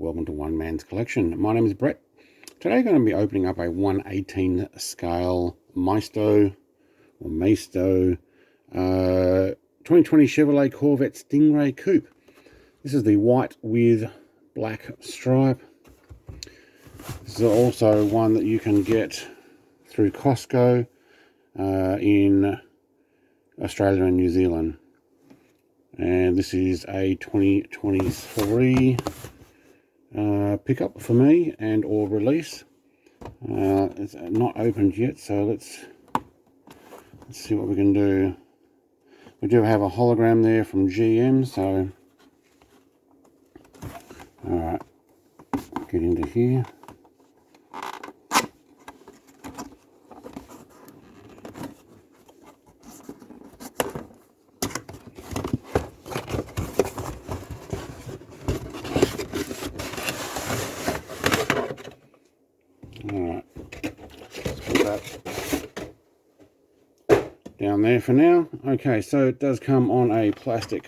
welcome to One Man's Collection. My name is Brett. Today I'm going to be opening up a 1/18 scale Maisto 2020 Chevrolet Corvette Stingray Coupe. This is the white with black stripe. This is also one that you can get through Costco in Australia and New Zealand. And this is a 2023 pickup for me and or release. It's not opened yet, so let's see what we can do. We do have a hologram there from GM, so alright, get into here. Alright, let's put that down there for now. Okay, so it does come on a plastic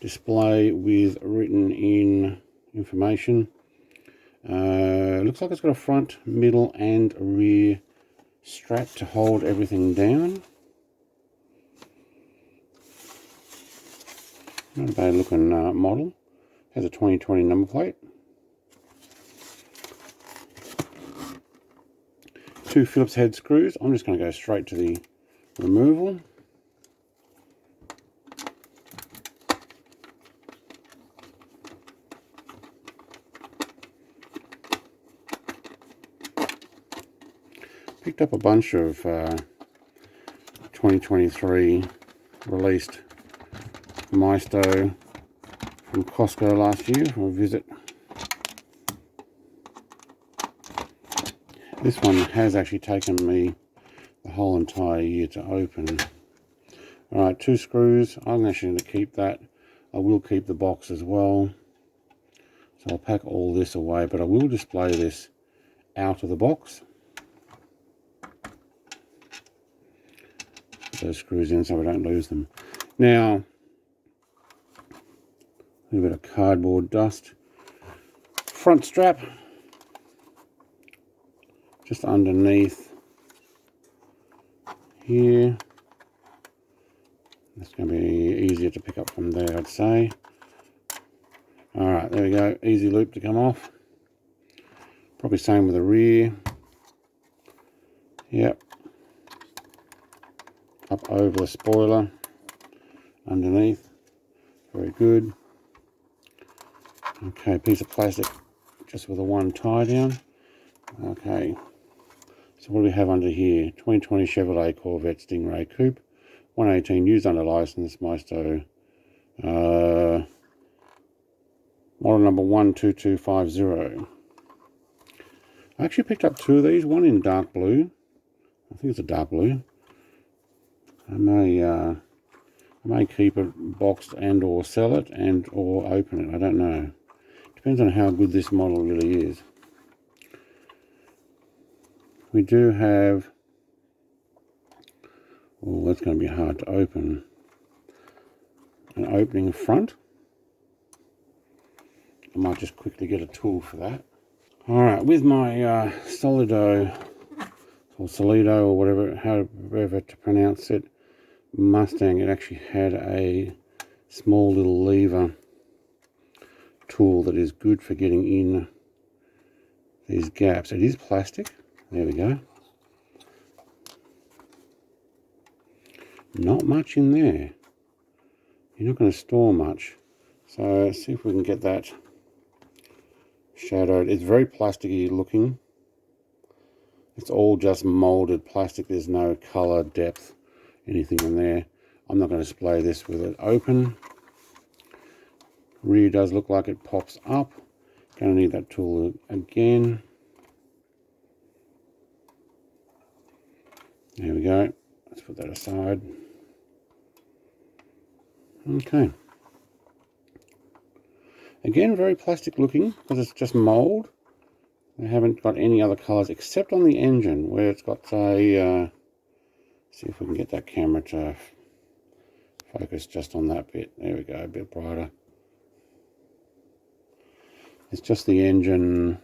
display with written in information. Looks like it's got a front, middle and rear strap to hold everything down. Not a bad looking model. Has a 2020 number plate. 2 Phillips head screws. I'm just going to go straight to the removal. Picked up a bunch of 2023 released Maisto from Costco last year for a visit. This one has actually taken me the whole entire year to open. Alright, 2 screws. I'm actually going to keep that. I will keep the box as well. So I'll pack all this away, but I will display this out of the box. Put those screws in so we don't lose them. Now, a little bit of cardboard dust. Front strap. Just underneath here. It's going to be easier to pick up from there, I'd say. Alright, there we go. Easy loop to come off. Probably same with the rear. Yep. Up over the spoiler. Underneath. Very good. Okay, piece of plastic just with a one tie down. Okay. So what do we have under here? 2020 Chevrolet Corvette Stingray Coupe, 1/18, used under license, Maisto, model number 12250. I actually picked up 2 of these, one in dark blue. I think it's a dark blue. I may keep it boxed and or sell it and or open it. I don't know. Depends on how good this model really is. We do have, oh, that's going to be hard to open, an opening front. I might just quickly get a tool for that. Alright, with my Solido, or Solido, or whatever, however to pronounce it, Mustang, it actually had a small little lever tool that is good for getting in these gaps. It is plastic. There we go. Not much in there. You're not going to store much. So let's see if we can get that shadowed. It's very plasticky looking. It's all just molded plastic. There's no color, depth, anything in there. I'm not going to display this with it open. Rear does look like it pops up. Going to need that tool again. There we go. Let's put that aside. Okay. Again, very plastic looking because it's just mold. They haven't got any other colors except on the engine where it's got a, see if we can get that camera to focus just on that bit. There we go, a bit brighter. It's just the engine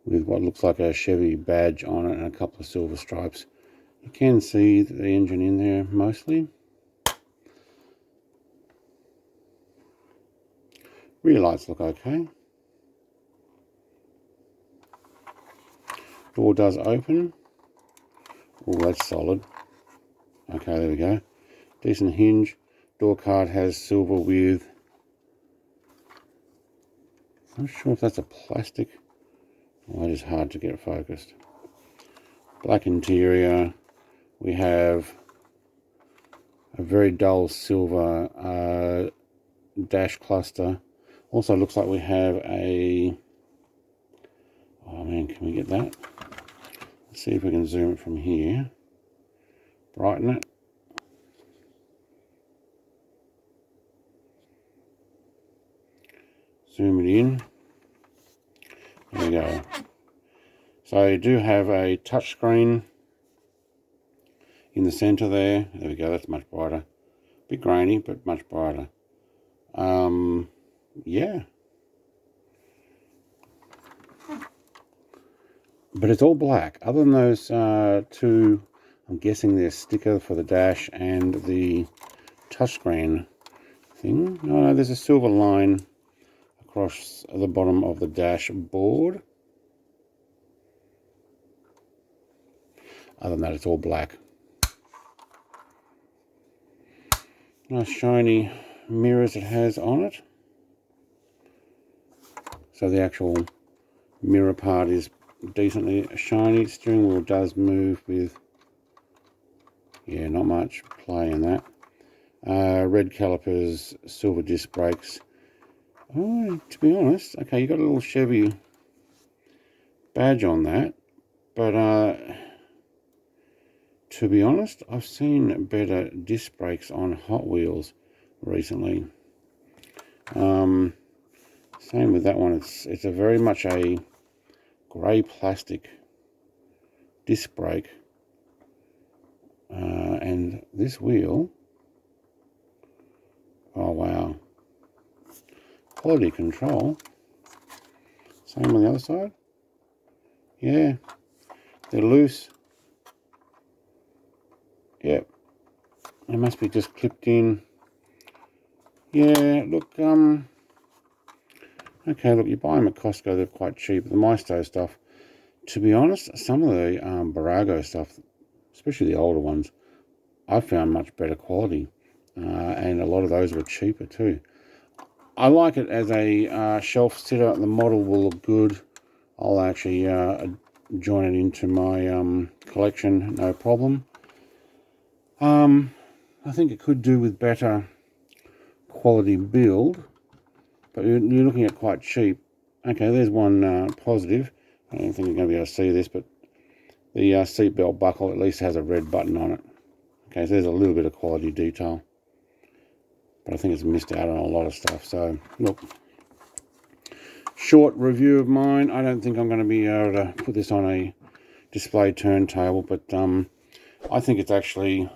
with what looks like a Chevy badge on it and a couple of silver stripes. You can see the engine in there mostly. Rear lights look okay. Door does open. Oh, that's solid. Okay, there we go. Decent hinge. Door card has silver with... I'm not sure if that's a plastic. Oh, that is hard to get focused. Black interior. We have a very dull silver dash cluster. Also looks like we have a... Oh man, can we get that? Let's see if we can zoom it from here. Brighten it. Zoom it in. There we go. So you do have a touch screen in the center there. There we go, that's much brighter. Bit grainy, but much brighter. Yeah. But it's all black. Other than those two, I'm guessing there's sticker for the dash and the touchscreen thing. No, there's a silver line across the bottom of the dashboard. Other than that, it's all black. Nice shiny mirrors it has on it. So the actual mirror part is decently shiny. Steering wheel does move with, yeah, not much play in that. Red calipers, silver disc brakes. Oh, to be honest, okay, you got a little Chevy badge on that, but to be honest, I've seen better disc brakes on Hot Wheels recently. Same with that one. It's a very much a grey plastic disc brake, and this wheel, oh wow, quality control. Same on the other side. Yeah, they're loose. Yep, they must be just clipped in. Yeah, look, okay, look, you buy them at Costco, they're quite cheap. The Maisto stuff, to be honest, some of the Barago stuff, especially the older ones, I found much better quality. And a lot of those were cheaper too. I like it as a shelf sitter. The model will look good. I'll actually join it into my collection, no problem. I think it could do with better quality build, but you're looking at quite cheap. Okay, there's one positive. I don't think you're going to be able to see this, but the seatbelt buckle at least has a red button on it. Okay, so there's a little bit of quality detail, but I think it's missed out on a lot of stuff. So look, short review of mine. I don't think I'm going to be able to put this on a display turntable, but I think it's actually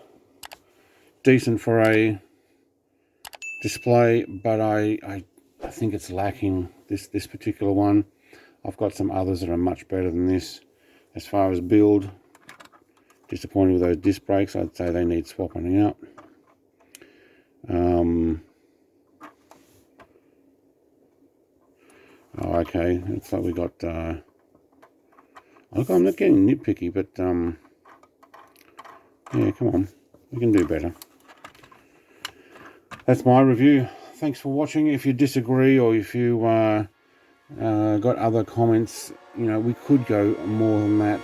decent for a display, but I think it's lacking this particular one. I've got some others that are much better than this as far as build. Disappointed with those disc brakes. I'd say they need swapping out. Oh, okay, looks like we got look, I'm not getting nitpicky, but yeah, come on, we can do better. That's my review. Thanks for watching. If you disagree or if you got other comments, you know, we could go more than that,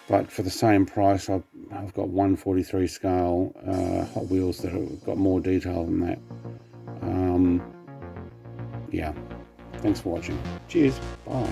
but for the same price, I've got 143 scale Hot Wheels that have got more detail than that. Yeah, thanks for watching. Cheers, bye.